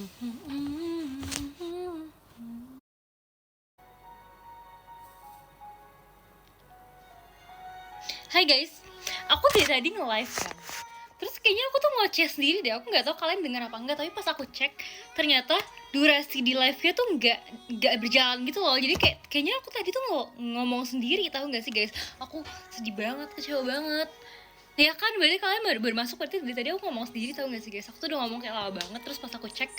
Hai guys, aku dari tadi nge-live kan. Terus kayaknya aku tuh ngoceh sendiri deh. Aku nggak tahu kalian dengar apa enggak, tapi pas aku cek ternyata durasi di live-nya tuh nggak berjalan gitu loh. Jadi kayaknya aku tadi tuh ngomong sendiri, tahu nggak sih guys? Aku sedih banget, kecewa banget. Ya kan, berarti kalian baru masuk, berarti dari tadi aku ngomong sendiri, tahu nggak sih guys? Aku tuh udah ngomong kayak lama banget, terus pas aku cek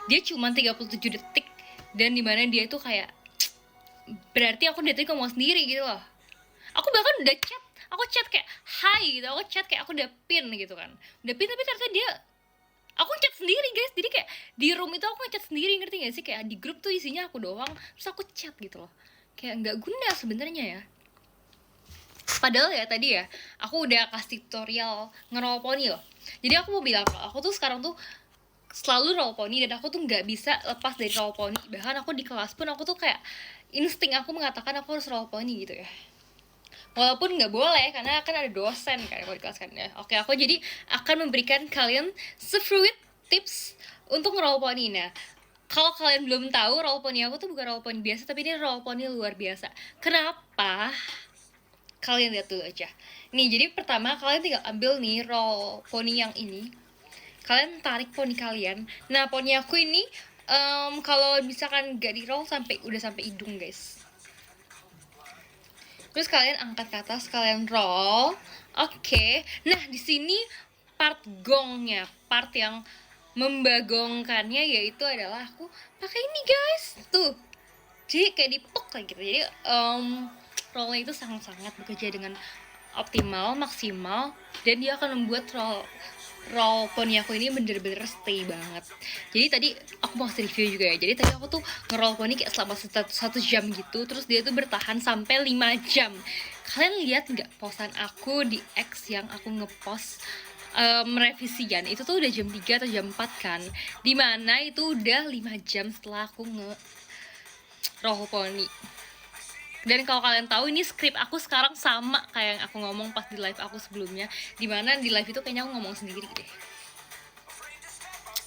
dia cuma 37 detik, dan dimana dia itu kayak berarti aku dari tadi ngomong sendiri gitu loh. Aku bahkan udah chat kayak hai gitu, aku chat kayak aku udah pin gitu kan, udah pin, tapi ternyata dia aku chat sendiri guys. Jadi kayak di room itu aku chat sendiri, ngerti gak sih? Kayak di grup tuh isinya aku doang, terus aku chat gitu loh, kayak nggak guna sebenarnya ya. Padahal ya tadi ya aku udah kasih tutorial nge-roll pony loh. Jadi aku mau bilang kalau aku tuh sekarang tuh selalu roll pony, dan aku tuh nggak bisa lepas dari roll pony. Bahkan aku di kelas pun aku tuh kayak insting aku mengatakan aku harus roll pony gitu ya, walaupun nggak boleh karena kan ada dosen kan kalau di kelas kan ya. Oke, aku jadi akan memberikan kalian se-fruit tips untuk nge-roll pony. Nah, kalau kalian belum tahu, roll pony aku tuh bukan roll pony biasa, tapi ini roll pony luar biasa. Kenapa? Kalian lihat dulu aja. Nih, jadi pertama kalian tinggal ambil nih roll pony yang ini. Kalian tarik pony kalian. Nah, pony aku ini kalau misalkan gak di roll udah sampai hidung guys. Terus kalian angkat ke atas, kalian roll. Oke. Nah, di sini part gongnya, part yang membagongkannya yaitu adalah aku pakai ini guys. Tuh. Jadi kayak dipuk kayak gitu. Jadi rollnya itu sangat-sangat bekerja dengan optimal, maksimal, dan dia akan membuat roll pony aku ini bener-bener stay banget. Jadi tadi aku mau kasih review juga ya. Jadi tadi aku tuh nge-roll pony kayak selama 1 jam gitu, terus dia tuh bertahan sampai 5 jam. Kalian lihat nggak posan aku di X yang aku ngepost revisian itu tuh udah jam 3 atau jam 4 kan, dimana itu udah 5 jam setelah aku nge-roll pony. Dan kalau kalian tahu, ini skrip aku sekarang sama kayak yang aku ngomong pas di live aku sebelumnya, dimana di live itu kayaknya aku ngomong sendiri deh.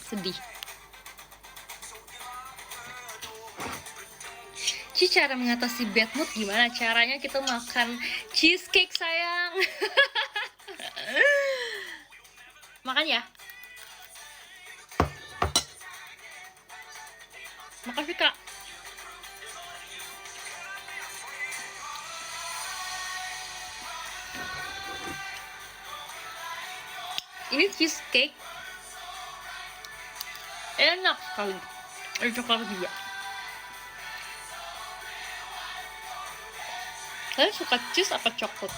Sedih. Ci, cara mengatasi bad mood gimana? Caranya kita makan cheesecake sayang. Makan ya. Makasih kak. Ini cheesecake enak sekali, ada coklat juga. Kalian suka cheese apa coklat?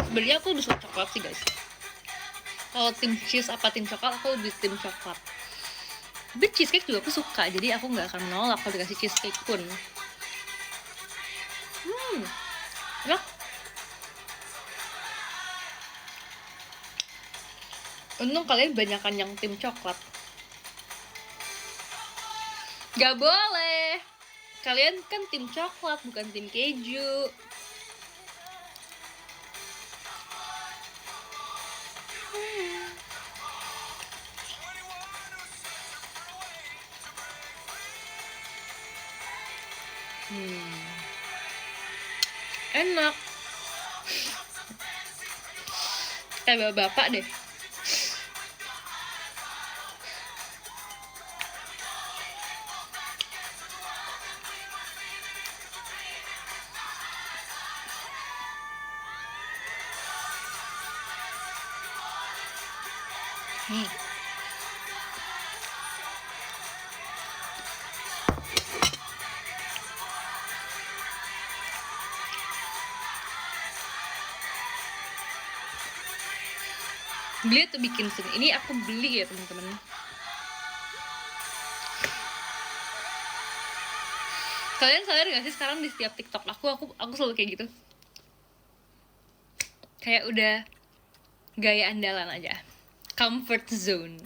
Sebenarnya aku lebih suka coklat sih guys. Kalau tim cheese apa tim coklat, aku lebih tim coklat. Tapi cheesecake juga aku suka, jadi aku nggak akan menolak kalau dikasih cheesecake pun. Enak. Untung kalian banyakan yang tim coklat. Gak boleh. Kalian kan tim coklat, bukan tim keju. Enak. Kayak bapak deh. Beli tuh bikin sini. Ini aku beli ya teman-teman. Kalian sadar gak sih sekarang di setiap TikTok aku selalu kayak gitu. Kayak udah gaya andalan aja. Comfort zone.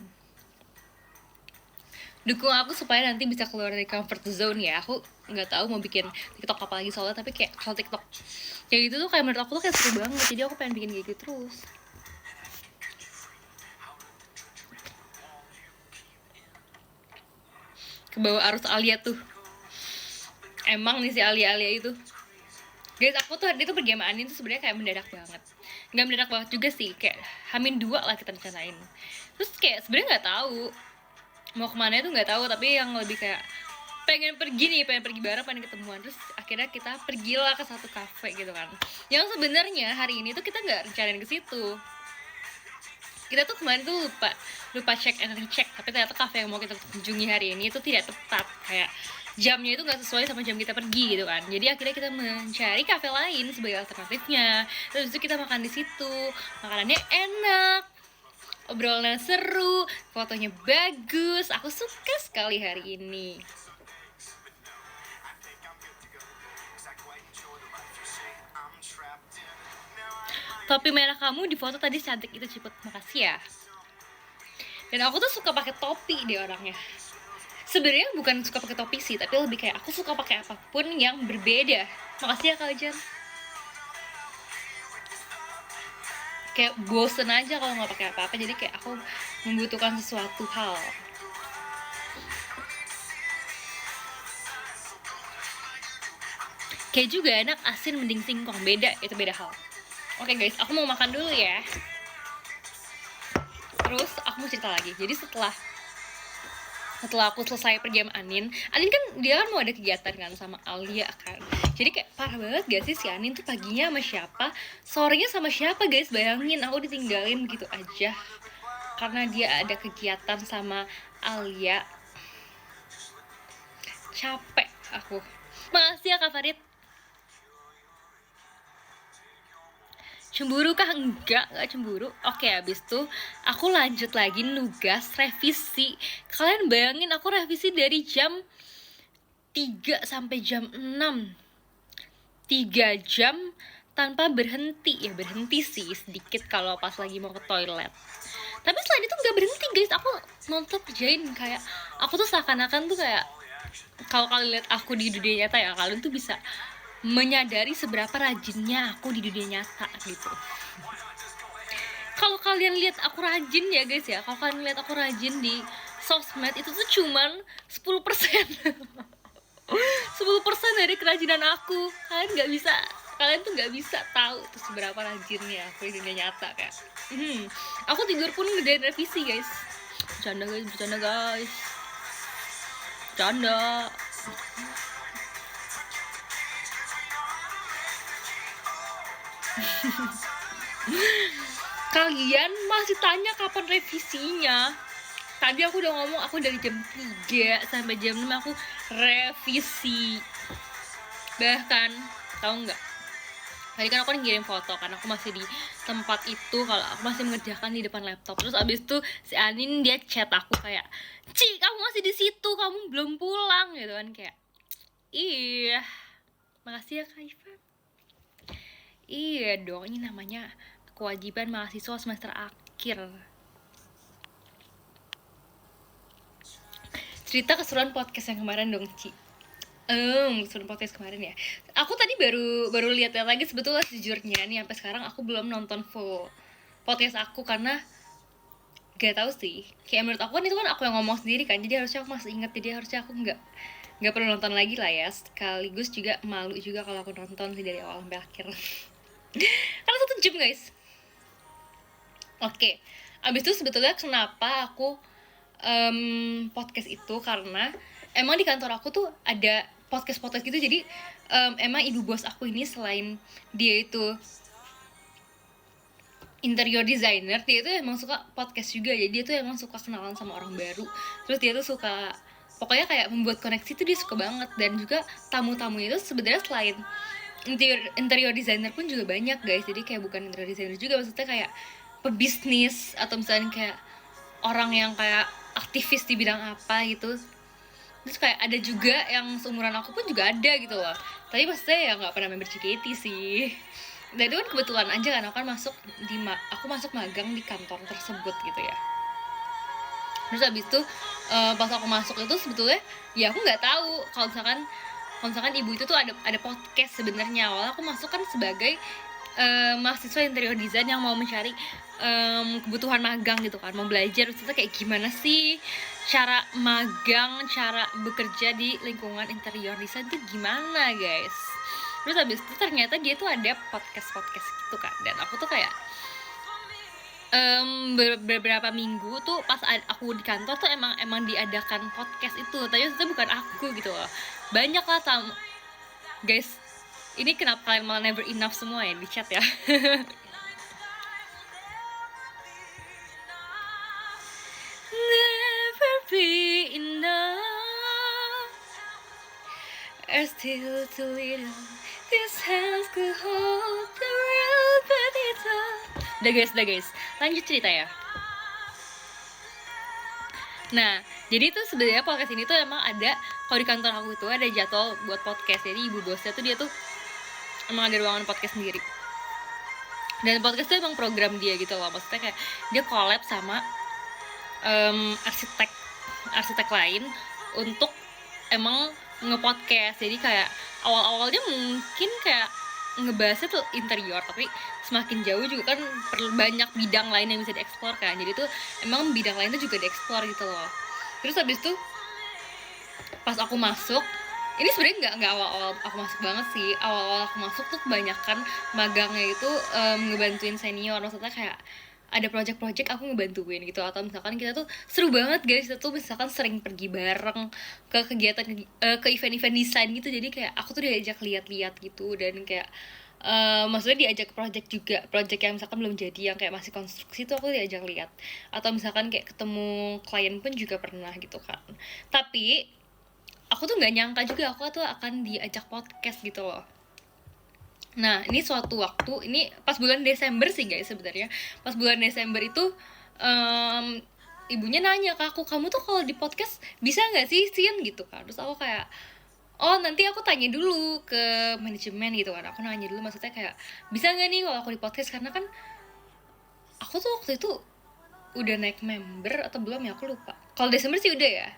Dukung aku supaya nanti bisa keluar dari comfort zone ya. Aku nggak tahu mau bikin TikTok apa lagi soalnya, tapi kayak kalau TikTok kayak gitu tuh kayak menurut aku tuh kayak seru banget. Jadi aku pengen bikin kayak gitu terus. ke bawah arus Alia tuh. Emang nih si Alia itu, guys, aku tuh hari itu pergi sama Anin tuh sebenarnya kayak mendadak banget. Nggak mendadak banget juga sih, kayak Hamin 2 lah kita rencanain. Terus kayak sebenarnya nggak tahu mau kemana itu, nggak tahu, tapi yang lebih kayak pengen pergi bareng, pengen ketemuan. Terus akhirnya kita pergilah ke satu kafe gitu kan, yang sebenarnya hari ini tuh kita nggak rencanain ke situ. Kita tuh kemarin tuh lupa check and recheck, tapi ternyata kafe yang mau kita kunjungi hari ini itu tidak tepat, kayak jamnya itu nggak sesuai sama jam kita pergi gitu kan. Jadi akhirnya kita mencari kafe lain sebagai alternatifnya. Terus itu kita makan di situ, makanannya enak, obrolannya seru, fotonya bagus. Aku suka sekali hari ini. Topi merah kamu di foto tadi cantik itu, Ciput. Makasih ya. Dan aku tuh suka pakai topi deh orangnya. Sebenarnya bukan suka pakai topi sih, tapi lebih kayak aku suka pakai apapun yang berbeda. Makasih ya Kak Jan. Kayak bosen aja kalau nggak pakai apa-apa, jadi kayak aku membutuhkan sesuatu hal. Kayak juga enak asin mending singkong, beda, itu beda hal. Oke guys, aku mau makan dulu ya. Terus aku mau cerita lagi. Jadi setelah aku selesai pergi sama Anin kan dia kan mau ada kegiatan kan sama Alia kan. Jadi kayak parah banget gak sih si Anin tuh paginya sama siapa, sorenya sama siapa guys. Bayangin aku ditinggalin gitu aja karena dia ada kegiatan sama Alia. Capek aku. Makasih ya Kak Farid. Cemburu kah? Enggak cemburu. Oke, abis itu aku lanjut lagi nugas revisi. Kalian bayangin aku revisi dari jam 3 sampai jam 6. 3 jam tanpa berhenti. Ya berhenti sih sedikit kalau pas lagi mau ke toilet. Tapi selain itu gak berhenti guys. Aku nonton kerjain kayak aku tuh seakan-akan tuh kayak, kalau kalian lihat aku di dunia nyata ya, kalian tuh bisa menyadari seberapa rajinnya aku di dunia nyata gitu. Kalau kalian lihat aku rajin ya guys ya, kalau kalian lihat aku rajin di sosmed itu tuh cuman 10%. 10% dari kerajinan aku. Kalian tuh nggak bisa tahu tuh seberapa rajinnya aku di dunia nyata kayak. Aku tidur pun ngerjain revisi guys. Bercanda guys. Bercanda. Kalian masih tanya kapan revisinya. Tadi aku udah ngomong aku dari jam 3 sampai jam 6 aku revisi. Bahkan tahu nggak, tadi kan aku ngirim foto kan aku masih di tempat itu, kalau aku masih mengerjakan di depan laptop. Terus abis itu si Anin dia chat aku kayak, "Ci, kamu masih di situ, kamu belum pulang," gitu kan. Kayak iya, makasih ya Kak Ivan. Iya dong, ini namanya kewajiban mahasiswa semester akhir. Cerita keseruan podcast yang kemarin dong, Ci. Keseruan podcast kemarin ya. Aku tadi baru lihat lagi sebetulnya sejujurnya nih, sampai sekarang aku belum nonton full podcast aku karena gak tahu sih. Kayak menurut aku kan itu kan aku yang ngomong sendiri kan, jadi harusnya aku masih ingat, jadi harusnya aku nggak perlu nonton lagi lah ya. Sekaligus juga malu juga kalau aku nonton sih dari awal sampai akhir. Karena 1 jam guys. Oke, abis itu sebetulnya kenapa aku podcast itu, karena emang di kantor aku tuh ada podcast gitu. Jadi emang ibu bos aku ini selain dia itu interior designer, dia tuh emang suka podcast juga. Jadi dia tuh emang suka kenalan sama orang baru. Terus dia tuh suka, pokoknya kayak membuat koneksi tuh dia suka banget. Dan juga tamu-tamunya itu sebenarnya selain interior designer pun juga banyak guys. Jadi kayak bukan interior designer juga, maksudnya kayak pebisnis atau misalnya kayak orang yang kayak aktivis di bidang apa gitu. Terus kayak ada juga yang seumuran aku pun juga ada gitu loh. Tapi maksudnya ya nggak pernah member JKT sih. Dan itu kan kebetulan aja kan aku masuk magang di kantor tersebut gitu ya. Terus abis itu pas aku masuk itu sebetulnya ya aku nggak tahu kalau misalkan ibu itu tuh ada podcast sebenarnya. Awalnya aku masuk kan sebagai mahasiswa interior design yang mau mencari kebutuhan magang gitu kan, mau belajar maksudnya kayak gimana sih cara magang, cara bekerja di lingkungan interior design itu gimana guys. Terus habis itu ternyata dia tuh ada podcast gitu kan, dan aku tuh kayak beberapa minggu tuh pas aku di kantor tuh emang diadakan podcast itu, tapi itu bukan aku gitu loh. Banyak lah guys, ini kenapa kalian malah never enough semua ya di chat ya. Never be enough, are still too little, these hands could hold the real potato. Udah guys, lanjut cerita ya. Nah, jadi tuh sebenarnya podcast ini tuh emang ada, kalau di kantor aku tuh ada jadwal buat podcast. Jadi ibu bosnya tuh dia tuh emang ada ruangan podcast sendiri. Dan podcast tuh emang program dia gitu loh. Maksudnya kayak dia collab sama arsitek lain untuk emang nge-podcast. Jadi kayak awal-awalnya mungkin kayak ngebahasnya tuh interior, tapi semakin jauh juga kan banyak bidang lain yang bisa dieksplor kan. Jadi tuh emang bidang lain tuh juga dieksplor gitu loh. Terus habis itu pas aku masuk, ini sebenarnya nggak awal-awal aku masuk banget sih. Awal-awal aku masuk tuh kebanyakan magangnya itu ngebantuin senior. Maksudnya kayak ada project-project aku ngebantuin gitu, atau misalkan kita tuh seru banget guys, kita tuh misalkan sering pergi bareng ke kegiatan ke event-event desain gitu. Jadi kayak aku tuh diajak lihat-lihat gitu, dan kayak maksudnya diajak project juga, project yang misalkan belum jadi, yang kayak masih konstruksi tuh aku diajak lihat, atau misalkan kayak ketemu klien pun juga pernah gitu kan. Tapi aku tuh nggak nyangka juga aku tuh akan diajak podcast gitu loh. Nah, ini suatu waktu, ini pas bulan Desember sih guys sebenarnya. Pas bulan Desember itu ibunya nanya ke aku, kamu tuh kalau di podcast bisa nggak sih Sin gitu kan. Terus aku kayak, oh nanti aku tanya dulu ke manajemen gitu kan. Aku nanya dulu, maksudnya kayak bisa nggak nih kalau aku di podcast, karena kan aku tuh waktu itu udah naik member atau belum ya, aku lupa. Kalau Desember sih udah ya,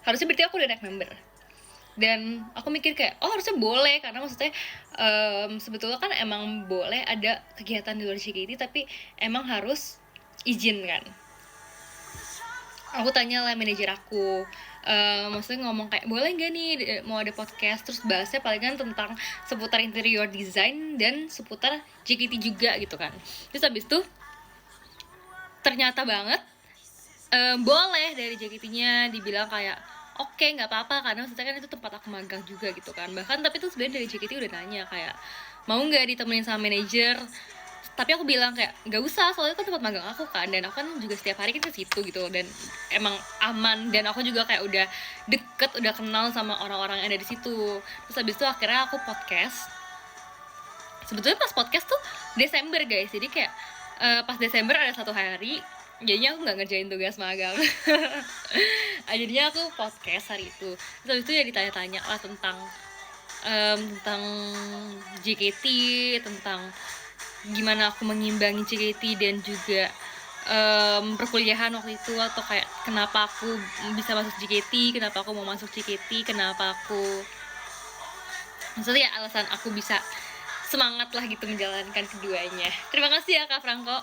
harusnya berarti aku udah naik member. Dan aku mikir kayak, oh harusnya boleh, karena maksudnya sebetulnya kan emang boleh ada kegiatan di luar JKT, tapi emang harus izin kan. Aku tanya lah manajer aku, maksudnya ngomong kayak, boleh nggak nih mau ada podcast, terus bahasnya palingan tentang seputar interior design dan seputar JKT juga gitu kan. Terus habis itu ternyata banget boleh, dari JKT-nya dibilang kayak oke, nggak apa-apa, karena maksudnya kan itu tempat aku magang juga gitu kan. Bahkan tapi tuh sebenarnya dari JKT udah nanya kayak mau nggak ditemenin sama manajer, tapi aku bilang kayak nggak usah, soalnya kan tempat magang aku kan, dan aku kan juga setiap hari kan ke situ gitu, dan emang aman, dan aku juga kayak udah deket, udah kenal sama orang-orang yang ada di situ. Terus habis itu akhirnya aku podcast. Sebetulnya pas podcast tuh Desember guys, jadi kayak pas Desember ada satu hari, jadinya aku nggak ngerjain tugas magang. Jadinya aku podcast hari itu. Terus habis itu ya ditanya-tanya lah tentang JKT, tentang gimana aku mengimbangi JKT dan juga perkuliahan waktu itu, atau kayak kenapa aku bisa masuk JKT, kenapa aku mau masuk JKT, kenapa aku, maksudnya ya alasan aku bisa semangat lah gitu menjalankan keduanya. Terima kasih ya Kak Franco.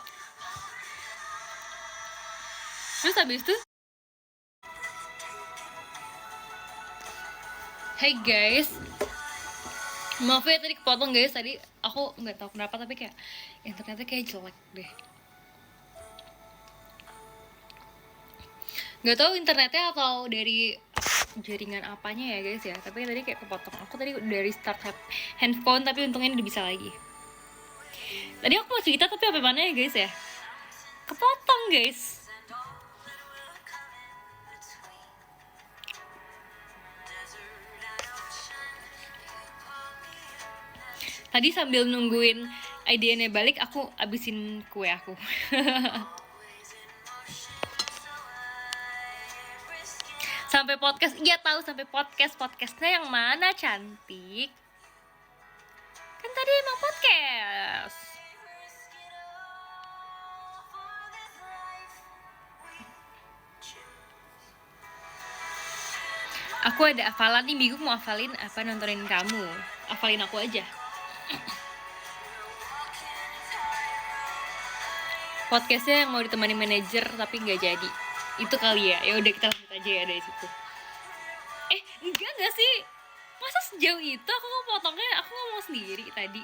Terus habis itu, hey guys, maaf ya tadi kepotong guys, tadi aku nggak tahu kenapa tapi kayak internetnya kayak jelek deh. Nggak tahu internetnya atau dari jaringan apanya ya guys ya, tapi tadi kayak kepotong. Aku tadi dari start handphone, tapi untungnya udah bisa lagi. Tadi aku mau cerita tapi apa mana ya guys ya, kepotong guys. Tadi sambil nungguin idenya balik, aku abisin kue aku. Sampai podcast, iya tahu sampai podcastnya yang mana cantik? Kan tadi emang podcast. Aku ada hafalan nih, Minggu mau hafalin apa, nontonin kamu. Hafalin aku aja. podcastnya yang mau ditemani manajer tapi nggak jadi. Itu kali ya. Ya udah kita lanjut aja ya dari situ. Enggak sih. Masa sejauh itu aku potongnya, aku ngomong sendiri tadi.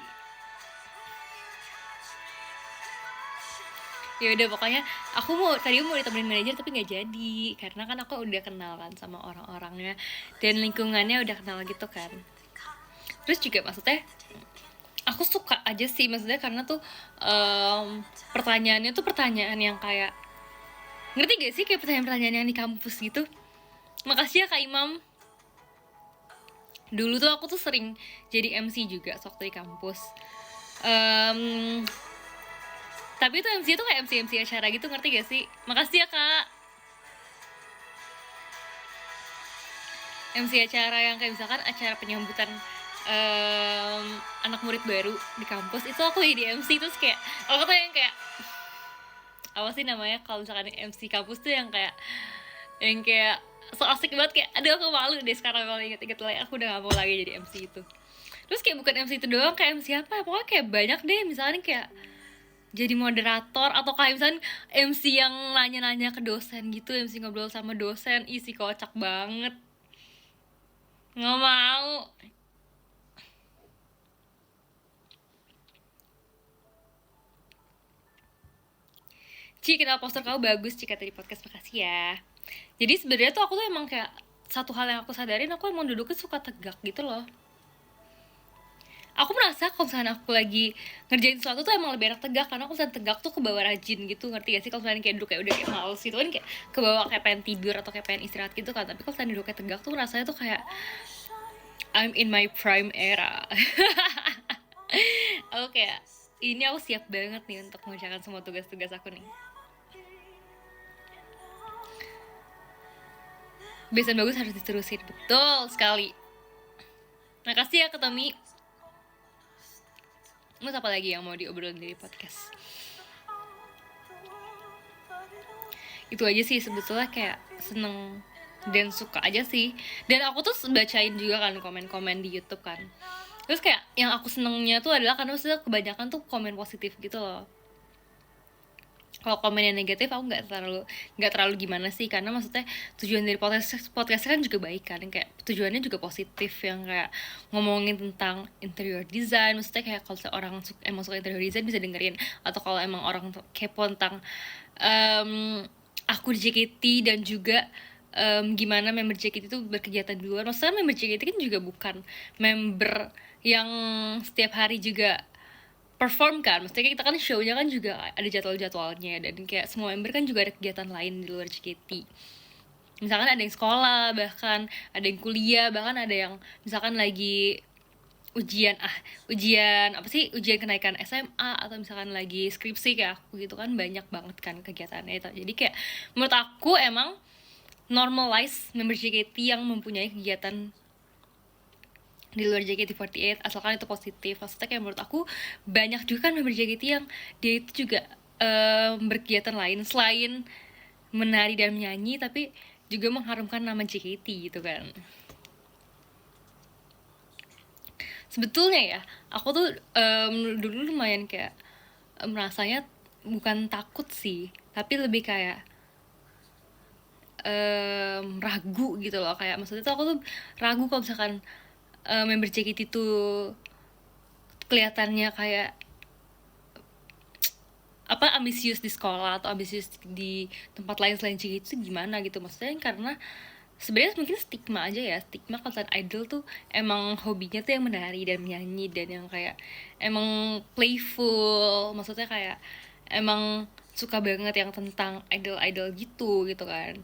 Ya udah pokoknya aku tadi mau ditemenin manajer tapi nggak jadi karena kan aku udah kenal kan sama orang-orangnya dan lingkungannya udah kenal gitu kan. Terus juga maksudnya aku suka aja sih maksudnya karena tuh pertanyaannya tuh pertanyaan yang kayak, ngerti gak sih, kayak pertanyaan-pertanyaan yang di kampus gitu. Makasih ya Kak Imam. Dulu tuh aku tuh sering jadi MC juga waktu di kampus. Tapi itu MC tuh kayak MC acara gitu, ngerti gak sih? Makasih ya Kak. MC acara yang kayak misalkan acara penyambutan anak murid baru di kampus, itu aku jadi MC. Terus kayak aku tuh yang kayak apa sih namanya kalau misalkan MC kampus tuh yang kayak so asik banget, kayak aduh aku malu deh sekarang kalau inget-inget lagi. Aku udah gak mau lagi jadi MC itu. Terus kayak bukan MC itu doang, kayak MC apa ya, pokoknya kayak banyak deh. Misalnya kayak jadi moderator atau kayak misalnya MC yang nanya-nanya ke dosen gitu, MC ngobrol sama dosen. Isi kocak banget, nggak mau. Ci, kenal poster kamu bagus, Ci, kata di podcast. Makasih ya. Jadi sebenarnya tuh aku tuh emang kayak satu hal yang aku sadarin, aku emang duduknya suka tegak gitu loh. Aku merasa kalau misalnya aku lagi ngerjain sesuatu tuh emang lebih enak tegak, karena aku misalnya tegak tuh kebawa rajin gitu, ngerti gak sih? Kalau misalnya kayak duduk kayak udah kayak males gitu kan, kayak kebawa kayak pengen tidur atau kayak pengen istirahat gitu kan. Tapi kalau misalnya duduk kayak tegak tuh rasanya tuh kayak I'm in my prime era. Aku kayak ini aku siap banget nih untuk mengerjakan semua tugas-tugas aku nih. Besan bagus harus diterusin, betul sekali. Makasih ya Ketemi. Terus apa lagi yang mau diobrolin dari podcast? Itu aja sih sebetulnya, kayak seneng dan suka aja sih. Dan aku tuh bacain juga kan komen-komen di YouTube kan. Terus kayak yang aku senengnya tuh adalah karena maksudnya kebanyakan tuh komen positif gitu loh. Kalau komen yang negatif aku nggak terlalu gimana sih, karena maksudnya tujuan dari podcast kan juga baik kan, kayak tujuannya juga positif, yang kayak ngomongin tentang interior design. Maksudnya kayak kalau orang emang suka interior design bisa dengerin, atau kalau emang orang kepo tentang aku di JKT dan juga gimana member JKT itu berkegiatan di luar. Maksudnya member JKT kan juga bukan member yang setiap hari juga perform kan, maksudnya kita kan show-nya kan juga ada jadwal-jadwalnya, dan kayak semua member kan juga ada kegiatan lain di luar JKT. Misalkan ada yang sekolah, bahkan ada yang kuliah, bahkan ada yang misalkan lagi ujian ujian kenaikan SMA, atau misalkan lagi skripsi kayak aku gitu kan, banyak banget kan kegiatannya itu. Jadi kayak menurut aku emang normalize member JKT yang mempunyai kegiatan di luar JKT48 asalkan itu positif. Maksudnya kayak menurut aku banyak juga kan member JKT yang dia itu juga berkegiatan lain selain menari dan menyanyi, tapi juga mengharumkan nama JKT gitu kan. Sebetulnya ya aku tuh dulu lumayan kayak merasanya bukan takut sih, tapi lebih kayak ragu gitu loh. Kayak maksudnya tuh aku tuh ragu kalau misalkan member JKT itu kelihatannya kayak ambisius di sekolah atau ambisius di tempat lain selain JKT itu gimana gitu. Maksudnya karena sebenarnya mungkin stigma aja ya, stigma kalau idol tuh emang hobinya tuh yang menari dan menyanyi, dan yang kayak emang playful. Maksudnya kayak emang suka banget yang tentang idol gitu kan.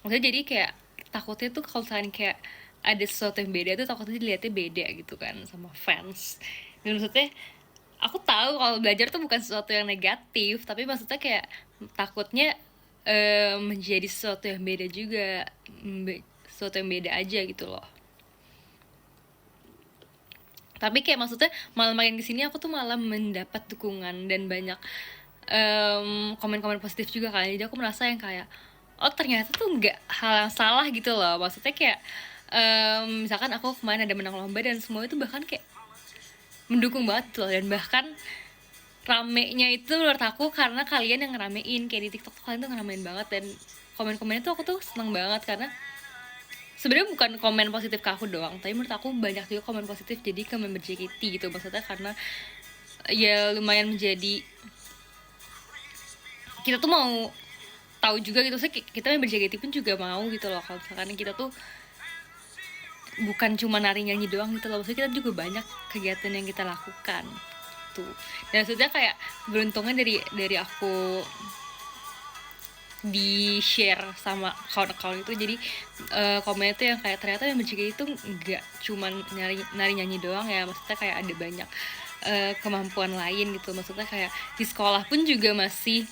Maksudnya jadi kayak takutnya tuh kalau misalnya kayak ada sesuatu yang beda tuh takutnya dilihatnya beda gitu kan sama fans. Dan maksudnya aku tahu kalau belajar tuh bukan sesuatu yang negatif, tapi maksudnya kayak takutnya menjadi sesuatu yang beda juga, sesuatu yang beda aja gitu loh. Tapi kayak maksudnya malah makin kesini aku tuh malah mendapat dukungan dan banyak komen-komen positif juga kan. Jadi aku merasa yang kayak oh ternyata tuh nggak hal yang salah gitu loh. Maksudnya kayak misalkan aku kemarin ada menang lomba dan semua itu bahkan kayak mendukung banget loh, dan bahkan ramenya itu menurut aku karena kalian yang ngeramein. Kayak di TikTok tuh kalian tuh ngeramein banget, dan komen-komennya tuh aku tuh seneng banget karena sebenarnya bukan komen positif ke aku doang, tapi menurut aku banyak juga komen positif jadi ke member JKT gitu. Maksudnya karena ya lumayan menjadi, kita tuh mau tahu juga gitu sih, kita member JKT pun juga mau gitu loh kalau misalkan kita tuh bukan cuma nari nyanyi doang gitu loh, maksudnya kita juga banyak kegiatan yang kita lakukan tuh. Dan maksudnya kayak beruntungnya dari aku di share sama account itu, jadi komennya tuh yang kayak ternyata member JKT itu nggak cuman nari nyanyi doang ya, maksudnya kayak ada banyak kemampuan lain gitu. Maksudnya kayak di sekolah pun juga masih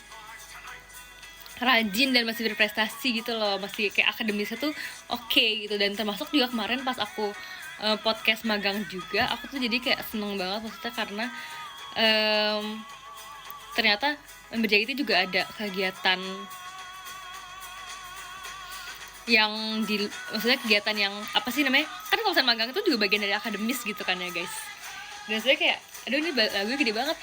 rajin dan masih berprestasi gitu loh, masih kayak akademisnya tuh oke gitu. Dan termasuk juga kemarin pas aku podcast magang juga, aku tuh jadi kayak seneng banget maksudnya karena ternyata member JKT juga ada kegiatan yang maksudnya kegiatan yang apa sih namanya, kan kalau misalnya magang itu juga bagian dari akademis gitu kan ya guys. Dan saya kayak aduh ini lagu gede banget.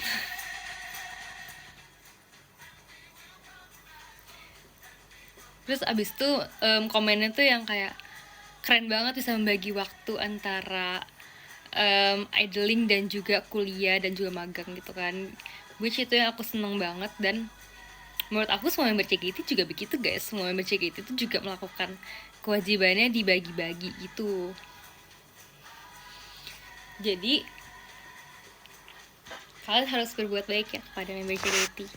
Terus abis itu komennya tuh yang kayak keren banget bisa membagi waktu antara idling dan juga kuliah dan juga magang gitu kan, which itu yang aku seneng banget. Dan menurut aku semua member JKT juga begitu guys, semua member JKT itu juga melakukan kewajibannya dibagi-bagi itu. Jadi kalian harus berbuat baik ya kepada member JKT.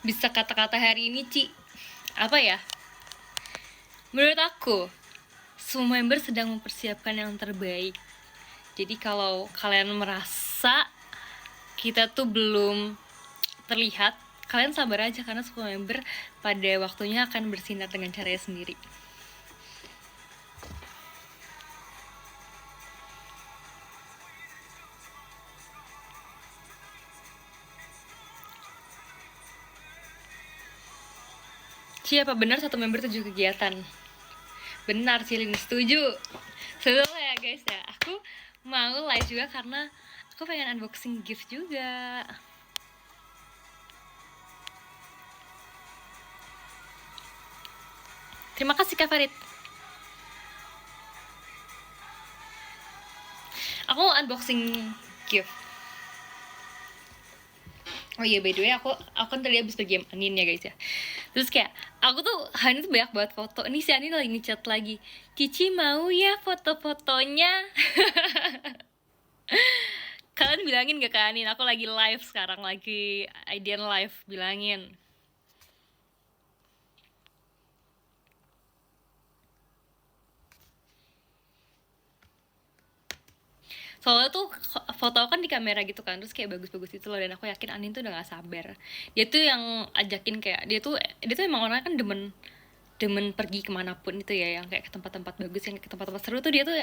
Bisa kata-kata hari ini Ci, apa ya, menurut aku semua member sedang mempersiapkan yang terbaik. Jadi kalau kalian merasa kita tuh belum terlihat, kalian sabar aja karena semua member pada waktunya akan bersinar dengan caranya sendiri. Siapa benar satu member 7 kegiatan? Benar sih, Lin, setuju. Sebenarnya ya guys ya, aku mau live juga karena aku pengen unboxing gift juga. Terima kasih Kak Farid. Aku mau unboxing gift. Oh iya, by the way, aku kan tadi habis pergi sama Anin ya guys ya. Terus kayak aku tuh Anin tuh banyak banget foto. Ini si Anin lagi ngechat lagi, Cici mau ya foto-fotonya. Kalian bilangin gak ke Anin, aku lagi live sekarang, lagi IDN live, bilangin. Soalnya tuh foto kan di kamera gitu kan, terus kayak bagus-bagus gitu loh. Dan aku yakin Anin tuh udah gak sabar. Dia tuh yang ajakin kayak, dia tuh emang orangnya kan demen pergi kemanapun itu ya, yang kayak ke tempat-tempat bagus, yang ke tempat-tempat seru tuh dia tuh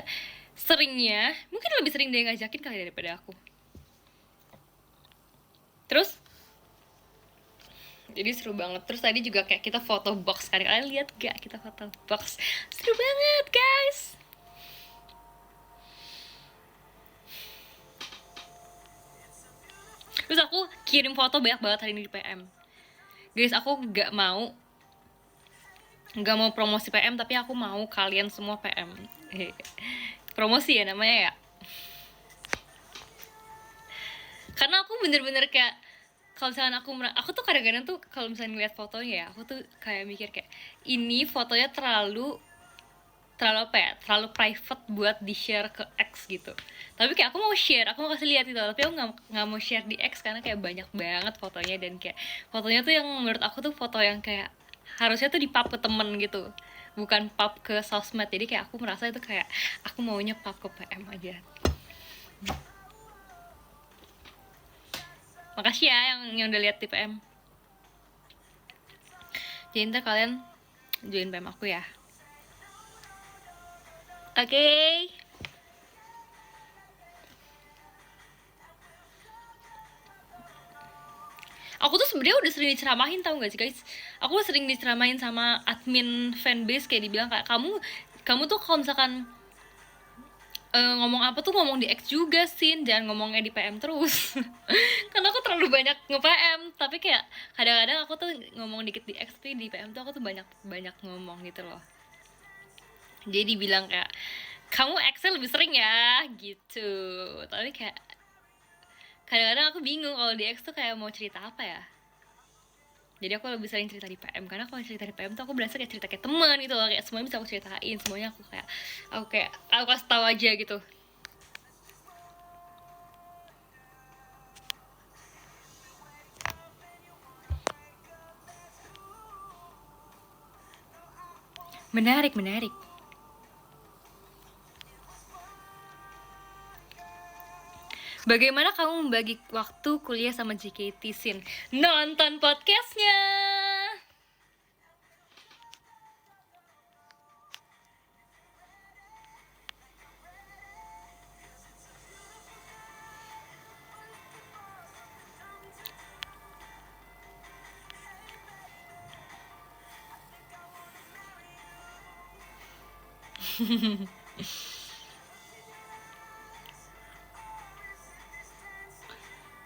seringnya, mungkin lebih sering dia ngajakin kali daripada aku. Terus jadi seru banget. Terus tadi juga kayak kita foto box kan, kalian lihat gak kita foto box, seru banget guys. Terus aku kirim foto banyak banget hari ini di PM. Guys, aku gak mau promosi PM, tapi aku mau kalian semua PM. Promosi ya namanya ya. Karena aku bener-bener kayak, kalau misalnya aku tuh kadang-kadang tuh kalau misalnya ngeliat fotonya ya, aku tuh kayak mikir kayak ini fotonya terlalu apa ya, terlalu private buat di share ke X gitu. Tapi kayak aku mau share, aku mau kasih lihat gitu, tapi aku nggak mau share di X karena kayak banyak banget fotonya. Dan kayak fotonya tuh yang menurut aku tuh foto yang kayak harusnya tuh di pub ke temen gitu, bukan pub ke sosmed. Jadi kayak aku merasa itu kayak aku maunya pub ke PM aja. Makasih ya yang udah lihat di PM. Jadi ntar kalian join PM aku ya. Oke. Aku tuh sebenarnya udah sering diceramahin, tau gak sih guys? Aku sering diceramahin sama admin fanbase, kayak dibilang kayak kamu tuh kalau misalkan ngomong apa tuh ngomong di X juga sih, jangan ngomongnya di PM terus. Karena aku terlalu banyak nge-PM, tapi kayak kadang-kadang aku tuh ngomong dikit di X, tapi di PM tuh aku tuh banyak ngomong gitu loh. Jadi dibilang kayak kamu X-nya lebih sering ya gitu. Tapi kayak kadang-kadang aku bingung kalau di X tuh kayak mau cerita apa ya. Jadi aku lebih sering cerita di PM, karena kalau cerita di PM tuh aku berasa kayak cerita kayak teman gitu loh, kayak semuanya bisa aku ceritain, semuanya aku kasih tahu aja gitu. Menarik. Bagaimana kamu membagi waktu kuliah sama JKT Sin? Nonton podcastnya.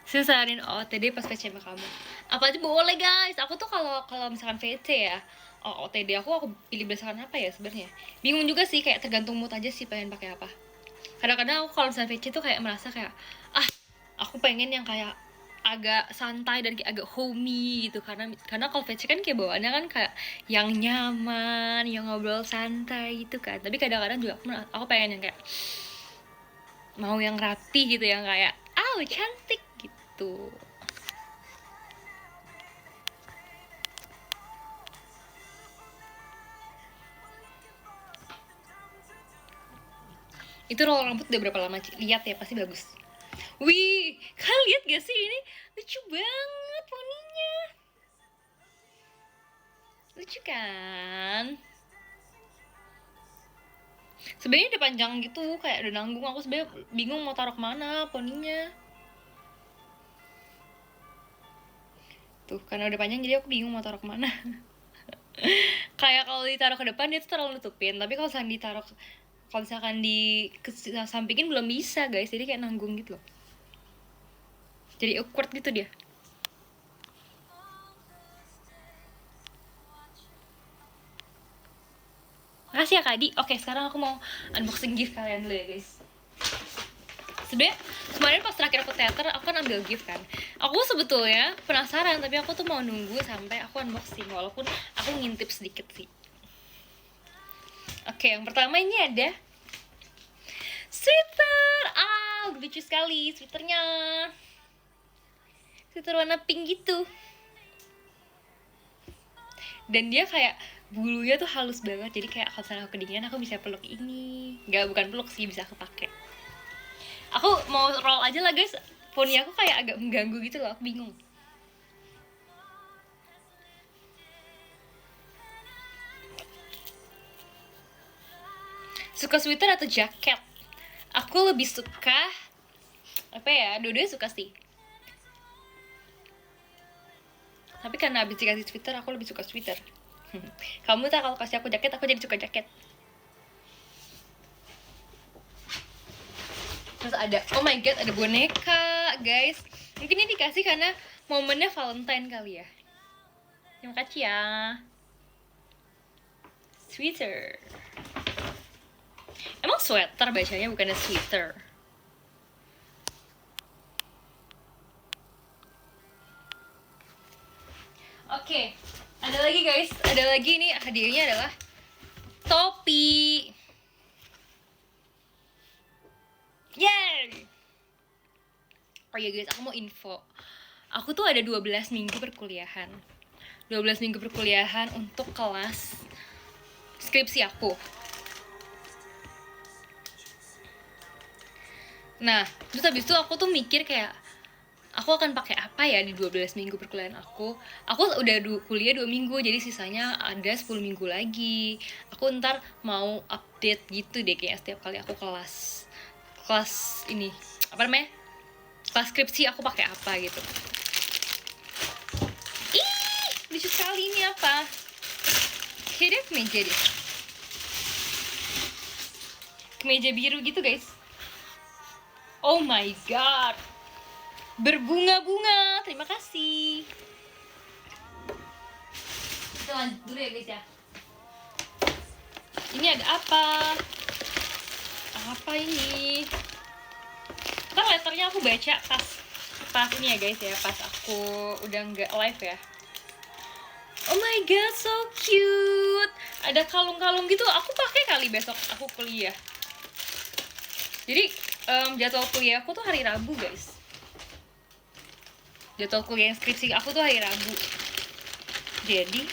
Susahin OOTD pas VC sama kamu. Apa aja boleh guys. Aku tuh kalau misalkan VC ya, OOTD aku pilih berdasarkan apa ya sebenarnya. Bingung juga sih, kayak tergantung mood aja sih pengen pakai apa. Kadang-kadang aku kalau misalnya VC tuh kayak merasa kayak aku pengen yang kayak agak santai dan kayak agak homey gitu, karena kalau VC kan kayak bawaannya kan kayak yang nyaman, yang ngobrol santai gitu kan. Tapi kadang-kadang juga aku pengen yang kayak mau yang rapi gitu, yang kayak cantik gitu. Itu roll rambut udah berapa lama, Ci? Lihat ya, pasti bagus. Wih, kalian lihat gak sih ini? Lucu banget poninya. Lucu kan? Sebenarnya udah panjang gitu, kayak udah nanggung. Aku sebenarnya bingung mau taruh kemana poninya. Tuh, karena udah panjang jadi aku bingung mau taruh kemana. Kayak kalau ditaruh ke depan dia tuh terlalu nutupin, tapi kalau misalkan sampingin belum bisa guys, jadi kayak nanggung gitu loh. Jadi awkward gitu dia. Makasih ya Kak Di. Oke, sekarang aku mau unboxing gift kalian dulu ya guys. Sebenarnya kemarin pas terakhir aku teater, aku kan ambil gift kan. Aku sebetulnya penasaran, tapi aku tuh mau nunggu sampai aku unboxing, walaupun aku ngintip sedikit sih. Oke, yang pertama ini ada sweater. Lucu sekali sweaternya. Sweater warna pink gitu. Dan dia kayak bulunya tuh halus banget, jadi kayak kalau misalnya aku kedinginan aku bisa peluk ini. Bukan peluk sih, bisa aku pakai. Aku mau roll aja lah guys, poni aku kayak agak mengganggu gitu loh, aku bingung. Suka sweater atau jaket? Aku lebih suka apa ya, dua-duanya suka sih. Tapi karena abis dikasih sweater, aku lebih suka sweater. Kamu tak kalau kasih aku jaket, aku jadi suka jaket. Terus ada, oh my god, ada boneka guys. Mungkin ini dikasih karena momennya Valentine kali ya. Terima kasih ya. Sweater. Emang sweater bacanya, bukannya sweater. Oke, ada lagi guys, ada lagi nih, hadiahnya adalah topi. Yay! Oh ya guys, aku mau info. Aku tuh ada 12 minggu perkuliahan. 12 minggu perkuliahan untuk kelas skripsi aku. Nah, terus habis itu aku tuh mikir kayak aku akan pakai apa ya di 12 minggu perkuliahan aku. Aku udah kuliah 2 minggu, jadi sisanya ada 10 minggu lagi. Aku ntar mau update gitu deh, kayak setiap kali aku kelas ini, apa namanya, kelas skripsi aku pakai apa gitu. apa? Kayaknya kemeja deh. Kemeja biru gitu guys. Oh my god, berbunga-bunga. Terima kasih. Kita lanjut dulu ya guys ya. Ini ada apa? Apa ini? Ntar letternya aku baca pas ini ya guys ya, pas aku udah nggak live ya. Oh my god, so cute. Ada kalung-kalung gitu. Aku pakai kali besok aku kuliah. Jadi jadwal kuliah aku tuh hari Rabu guys. Jadwal kuliah skripsi aku tuh hari Rabu. Jadi,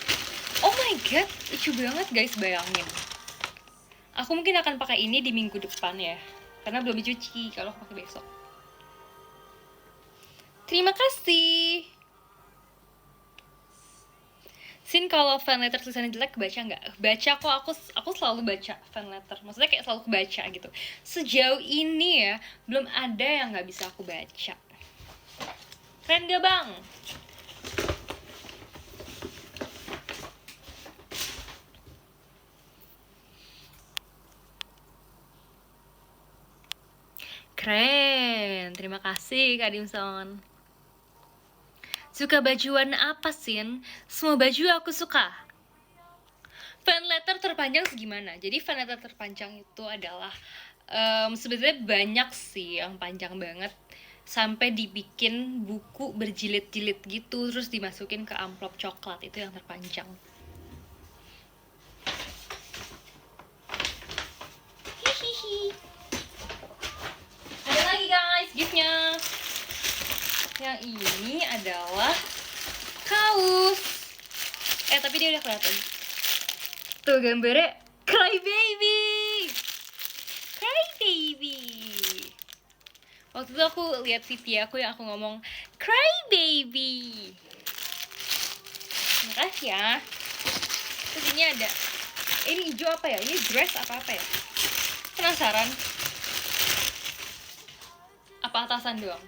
oh my god, lucu banget guys, bayangin. Aku mungkin akan pakai ini di minggu depan ya, karena belum dicuci kalau aku pakai besok. Terima kasih. Sin, kalau fan letter tulisannya jelek kebaca nggak? Baca kok, aku selalu baca fan letter. Maksudnya kayak selalu kebaca gitu. Sejauh ini ya, belum ada yang nggak bisa aku baca. Keren gak bang? Keren, terima kasih Kak Dimson. Suka baju warna apa, Sin? Semua baju aku suka. Fan letter terpanjang segimana? Jadi fan letter terpanjang itu adalah sebenarnya banyak sih yang panjang banget, sampai dibikin buku berjilid-jilid gitu, terus dimasukin ke amplop coklat, itu yang terpanjang. Hihihi. Ada lagi guys giftnya. Yang ini adalah kaos. Tapi dia udah kelihatan. Tuh gambarnya Cry Baby. Cry Baby. Waktu itu aku lihat VP aku yang aku ngomong Cry Baby. Makasih ya. Terus ini ada, ini hijau apa ya? Ini dress apa ya? Penasaran? Apa atasan doang?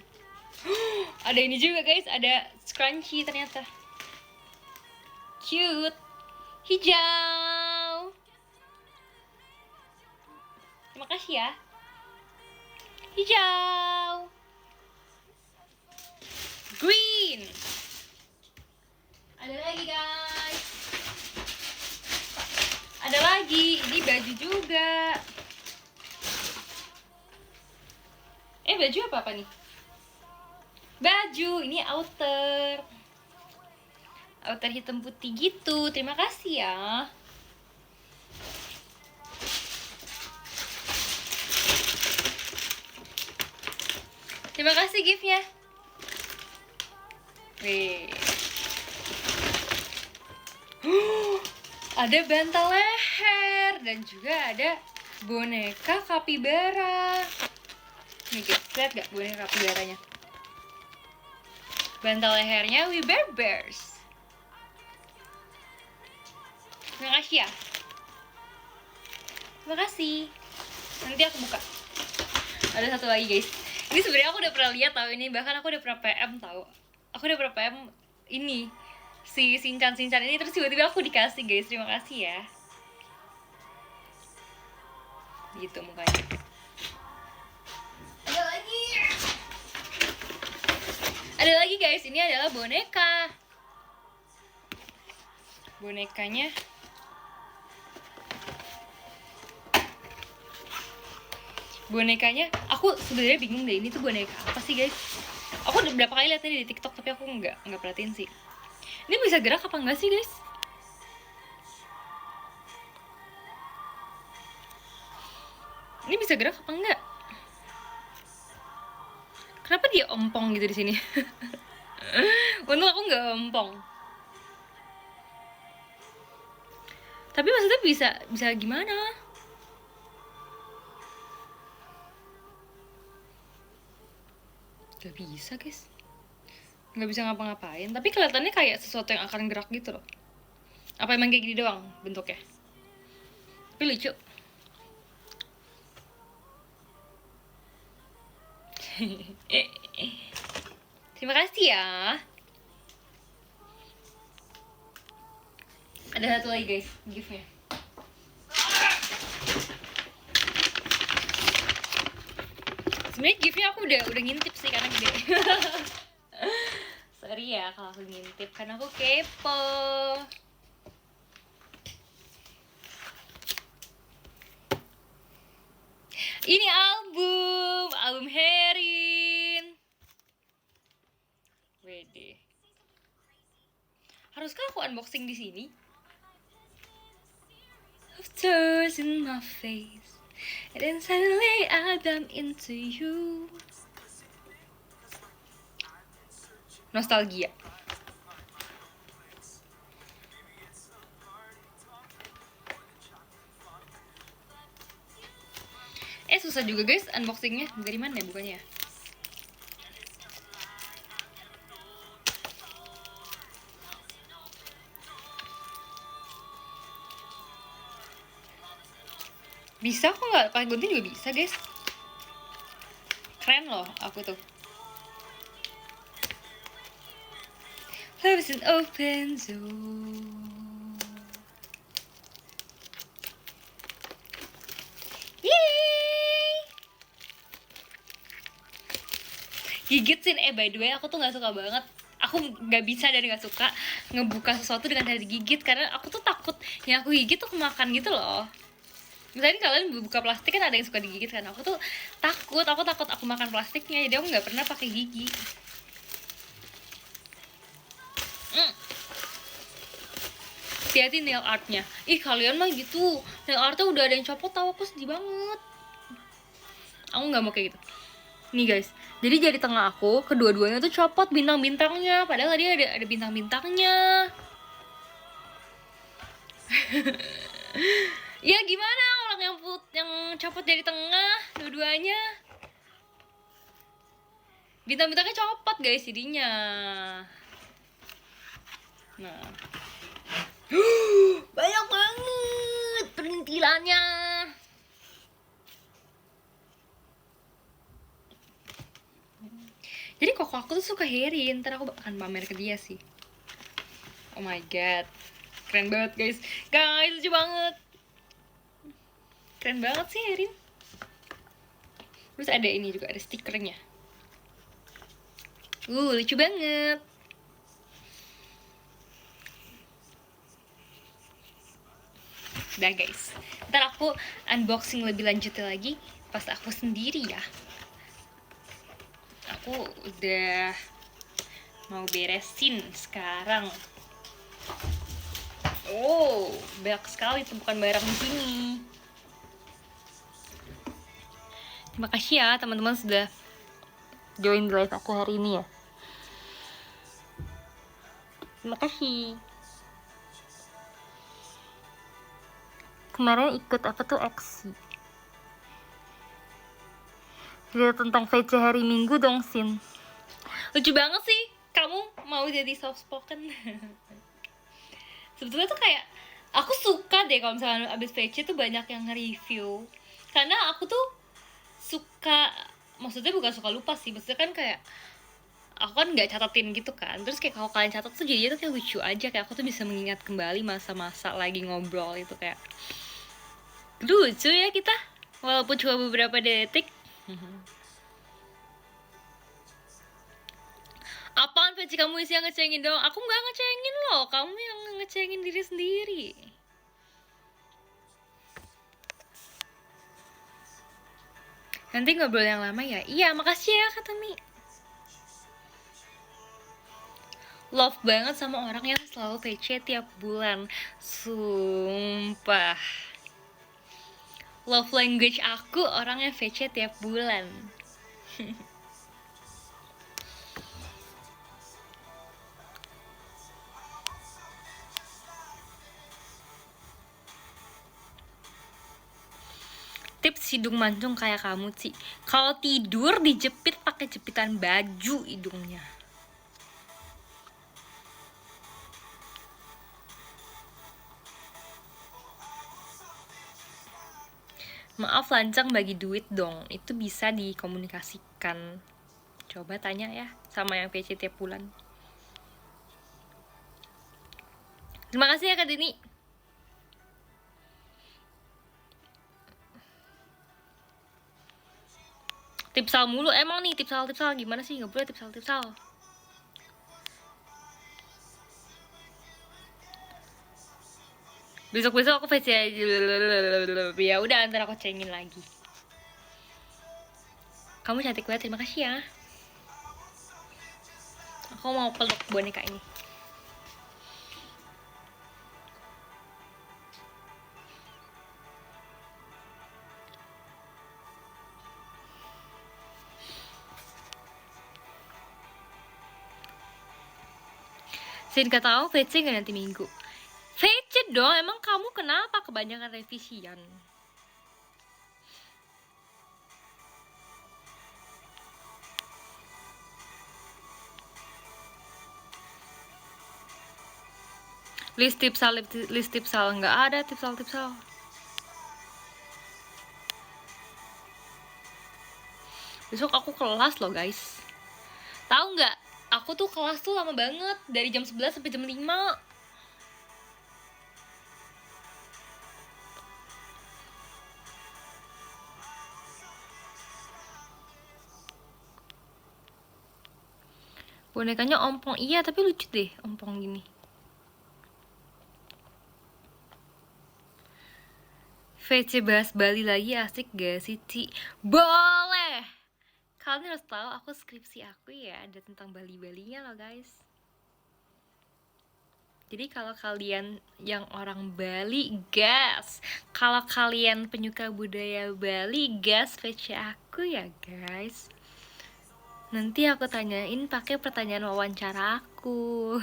Ada ini juga guys, ada scrunchie ternyata. Cute. Hijau. Terima kasih ya. Hijau. Green. Ada lagi guys. Ada lagi, ini baju juga. Baju apa nih? Baju, ini outer hitam putih gitu. Terima kasih ya. Terima kasih giftnya. Wih. Ada bantal leher dan juga ada boneka kapibara. Nih guys, lihat gak boneka kapibaranya? Bantal lehernya We Bear Bears. Terima kasih ya. Terima kasih. Nanti aku buka. Ada satu lagi guys. Ini sebenarnya aku udah pernah lihat tahu ini, bahkan aku udah pernah PM tahu. Aku udah pernah PM ini si Shinchan ini, terus tiba-tiba aku dikasih guys. Terima kasih ya. Gitu mukanya. Ada lagi guys, ini adalah boneka. Bonekanya aku sebenarnya bingung deh, ini tuh boneka apa sih guys. Aku udah berapa kali lihat ini di TikTok, tapi aku nggak perhatiin sih. Ini bisa gerak apa enggak sih guys? Ini bisa gerak apa enggak? Kenapa dia ompong gitu di sini? Untung aku nggak ompong. Tapi maksudnya bisa gimana? Gak bisa guys, nggak bisa ngapa-ngapain. Tapi kelihatannya kayak sesuatu yang akan gerak gitu loh. Apa emang kayak gini doang bentuknya? Tapi lucu. Terima kasih ya. Ada satu lagi guys, gift-nya. Sebenarnya gift-nya aku udah ngintip sih karena gede. Sorry ya kalau aku ngintip karena aku kepo. Ini album Herin. Wede. Haruskah aku unboxing di sini? Of tears in my face, and then suddenly I bump into you. Nostalgia. Susah juga guys unboxingnya. Dari mana ya bukannya? Bisa kok, nggak pakai gunting juga bisa guys. Keren loh aku tuh. Love is an open zone. Gigit sih, by the way aku tuh nggak suka banget, aku nggak bisa dan nggak suka ngebuka sesuatu dengan cara digigit karena aku tuh takut yang aku gigit tuh kemakan gitu loh. Misalnya kalian buka plastik kan ada yang suka digigit kan, aku tuh takut aku makan plastiknya, jadi aku nggak pernah pakai gigi. Hati-hati nail artnya. Ih kalian mah gitu, nail artnya udah ada yang copot, tau aku sedih banget. Aku nggak mau kayak gitu. Nih guys, jadi jari tengah aku kedua-duanya tuh copot bintang-bintangnya, padahal tadi ada bintang-bintangnya. Ya gimana orang yang copot jari tengah dua-duanya, bintang-bintangnya copot guys jadinya. Nah, banyak banget perintilannya. Jadi koko aku tuh suka Herin, ntar aku akan pamer ke dia sih. Oh my god, keren banget guys, lucu banget, keren banget sih Herin. Terus ada ini juga, ada stikernya. Lucu banget. Udah guys, ntar aku unboxing lebih lanjut lagi pas aku sendiri ya. Aku udah mau beresin sekarang. Oh, banyak sekali tumpukan barang di sini. Terima kasih ya teman-teman sudah join live aku hari ini ya. Terima kasih. Kemarin ikut apa tuh aksi. Cerita tentang VC hari Minggu dong, Sin. Lucu banget sih, kamu mau jadi soft spoken. Sebetulnya tuh kayak, aku suka deh kalau misalnya abis VC tuh banyak yang nge-review. Karena aku tuh suka, maksudnya bukan suka lupa sih, maksudnya kan kayak, aku kan nggak catatin gitu kan. Terus kayak kalau kalian catat tuh jadinya tuh kayak lucu aja, kayak aku tuh bisa mengingat kembali masa-masa lagi ngobrol itu, kayak lucu ya kita, walaupun cuma beberapa detik. Apaan VC kamu isi yang ngecengin dong? Aku nggak ngecengin loh, kamu yang ngecengin diri sendiri. Nanti ngobrol yang lama ya. Iya, makasih ya Kak Tami. Love banget sama orang yang selalu VC tiap bulan. Sumpah. Love language aku orang yang VC tiap bulan. Tips hidung mancung kayak kamu sih, kalau tidur dijepit pakai jepitan baju hidungnya. Maaf lancang bagi duit dong, itu bisa dikomunikasikan. Coba tanya ya sama yang PC tiap bulan. Terima kasih ya Kak Dini. Tipsal mulu emang nih, tipsal gimana sih? Nggak boleh tipsal. Besok aku face aja. Ya udah, ntar aku cengin lagi. Kamu cantik banget, terima kasih ya. Aku mau peluk boneka ini. Sin kata tahu VC nggak nanti minggu? VC dong, emang kamu kenapa kebanyakan revisian? List tipsal nggak ada tipsal. Besok aku kelas loh guys. Tahu nggak? Aku tuh kelas tuh lama banget, dari jam 11 sampai jam 5. Bonekanya ompong, iya tapi lucu deh ompong gini. VC bahas Bali lagi asik gak sih, Ci? Boleh! Kalian harus tahu aku skripsi aku ya ada tentang Bali-Balinya loh guys. Jadi kalau kalian yang orang Bali, gas. Kalau kalian penyuka budaya Bali, gas VC aku ya guys. Nanti aku tanyain pakai pertanyaan wawancara aku.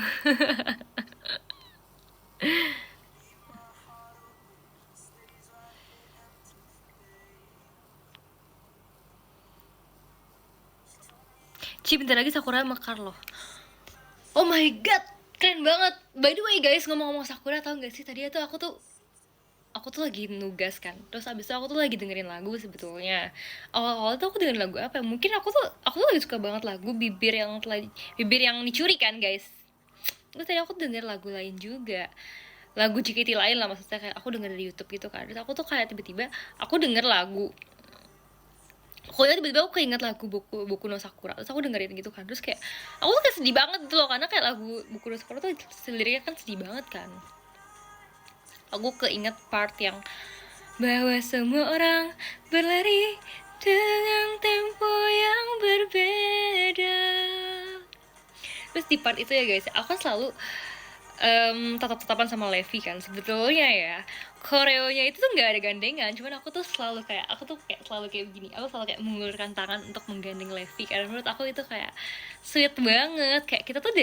Ci, bentar lagi Sakura mekar loh. Oh my god, keren banget. By the way guys, ngomong-ngomong Sakura, tau gak sih tadi tuh aku tuh lagi nugas kan. Terus abis itu aku tuh lagi dengerin lagu sebetulnya. Awal-awal tuh aku dengerin lagu apa ya? Mungkin aku tuh lagi suka banget lagu bibir yang dicuri kan guys. Terus tadi aku denger lagu lain juga, lagu JKT lain lah, maksudnya kayak aku denger di YouTube gitu kan. Terus aku tuh kayak tiba-tiba aku denger lagu, pokoknya tiba-tiba aku keinget lagu Boku no Sakura. Terus aku dengerin gitu kan. Terus kayak aku tuh kayak sedih banget gitu loh, karena kayak lagu Boku no Sakura tuh liriknya kan sedih banget kan. Aku keinget part yang bahwa semua orang berlari dengan tempo yang berbeda. Terus di part itu ya guys, aku kan selalu tatap-tatapan sama Levi kan. Sebetulnya ya koreonya itu tuh nggak ada gandengan, cuman aku tuh selalu kayak begini, aku selalu kayak mengulurkan tangan untuk menggandeng Levi, karena menurut aku itu kayak sweet banget. Kayak kita tuh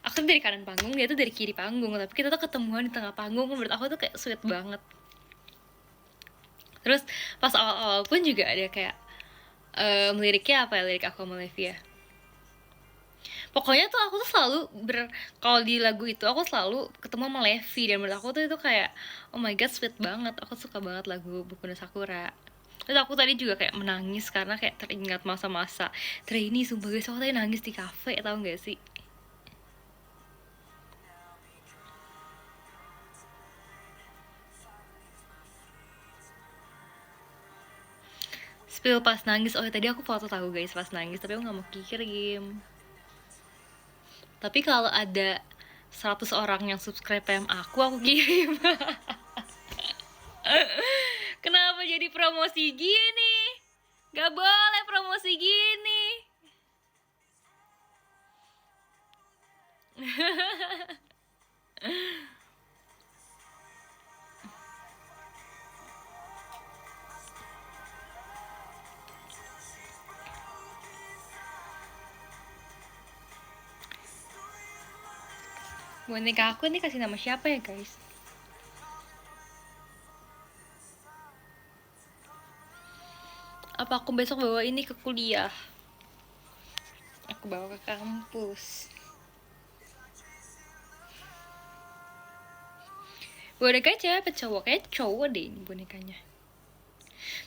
aku tuh dari kanan panggung, dia tuh dari kiri panggung, tapi kita tuh ketemuan di tengah panggung. Menurut aku tuh kayak sweet banget. Terus pas awal-awal pun juga ada kayak liriknya apa ya, lirik aku sama Levi ya, pokoknya tuh aku tuh selalu kalau di lagu itu aku selalu ketemu sama Levi, dan menurut aku tuh itu kayak oh my god sweet banget. Aku suka banget lagu Boku no Sakura. Terus aku tadi juga kayak menangis karena kayak teringat masa-masa trainee. Sumpah guys, aku tadi nangis di kafe, tau gak sih? Spill pas nangis. Oh ya, tadi aku foto tahu guys pas nangis, tapi aku gak mau kikir game. Tapi kalau ada 100 orang yang subscribe PM aku kirim. Kenapa jadi promosi gini? Gak boleh promosi gini. Boneka aku ini kasih nama siapa ya guys? Apa aku besok bawa ini ke kuliah? Aku bawa ke kampus. Boneka cewek cowok? Kayak cowok deh ini bonekanya.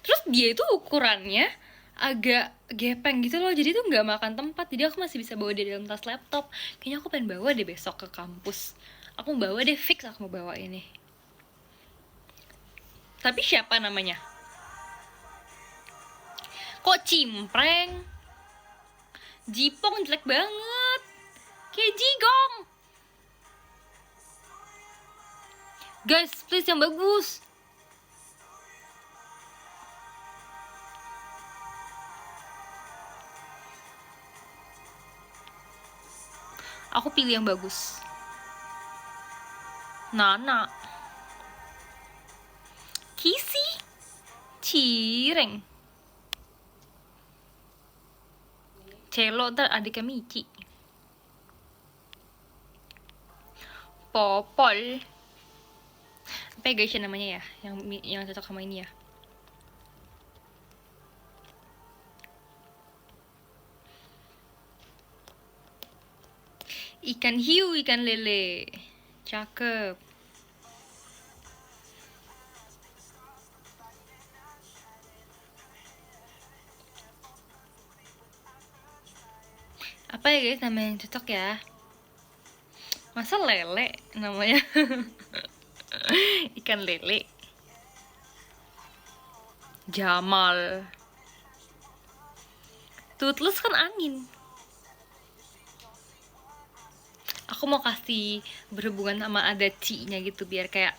Terus dia itu ukurannya agak gepeng gitu loh, jadi tuh nggak makan tempat. Jadi aku masih bisa bawa dia dalam tas laptop. Kayaknya aku pengen bawa deh besok ke kampus. Aku mau bawa deh, fix aku mau bawa ini. Tapi siapa namanya? Kok Cimpreng? Jipong jelek banget. Kayak Jigong. Guys, please yang bagus. Aku pilih yang bagus. Nana. Kisi. Cireng. Celo ntar adiknya Mici. Popol. Apa ya guys ya namanya ya? Yang cocok sama ini ya. Ikan hiu, ikan lele. Cakep. Apa ya guys nama yang cocok ya? Masa lele namanya? Ikan lele. Jamal. Toothless kan angin. Aku mau kasih berhubungan sama ada ci-nya gitu biar kayak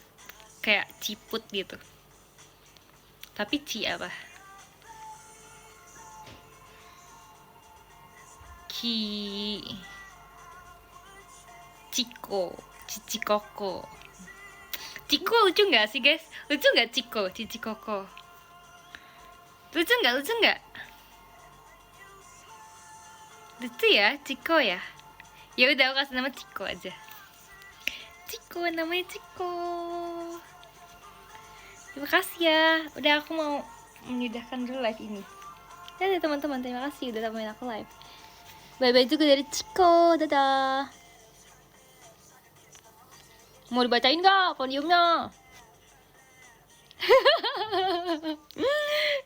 ciput gitu. Tapi ci apa? Ciko, Cici Koko. Ciko lucu nggak sih guys? Lucu nggak Ciko, Cici Koko? Lucu nggak? Lucu nggak? Lucu ya, Ciko ya. Ya udah aku kasih nama Ciko aja. Ciko, namanya Ciko. Terima kasih ya. Udah aku mau menyudahkan dulu live ini. Dadah teman-teman, terima kasih udah temenin aku live. Bye-bye juga dari Ciko, dadah. Mau dibacain gak podiumnya?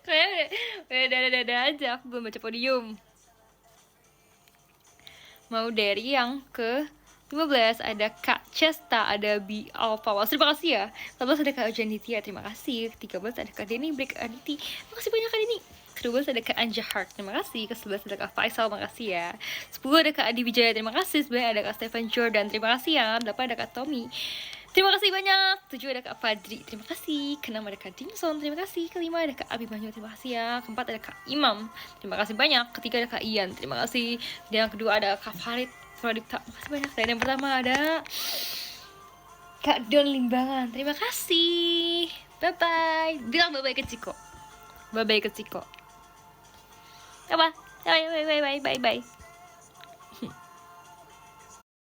Kayak udah dadah aja, aku belum baca podium. Mau dari yang ke 15 ada Kak Cesta, ada B Alpha. Terima kasih ya. 14 ada Kak Janitia, terima kasih. 13 ada Kak Denny Break Aditi. Terima kasih banyak Kak Denny. 12 ada Kak Anja Hart, terima kasih. Ke 11 ada Kak Faisal, terima kasih ya. 10 ada Kak Adi Wijaya, terima kasih. 9 ada Kak Stephen Jordan, terima kasih ya. 8 ada Kak Tommy, terima kasih banyak. 7 ada Kak Fadri, terima kasih. Ke 6 ada Kak Dimson, terima kasih. Ke 5 ada Kak Abimanyu, terima kasih ya. Ke 4 ada Kak Imam, terima kasih banyak. Ke 3 ada Kak Ian, terima kasih. Dan yang kedua ada Kak Farid Pradipta, terima kasih banyak. Dan yang pertama ada Kak Don Limbangan, terima kasih. Bye bye. Bilang bye bye ke Ciko. Bye bye ke Ciko. Apa? Bye bye bye bye bye bye.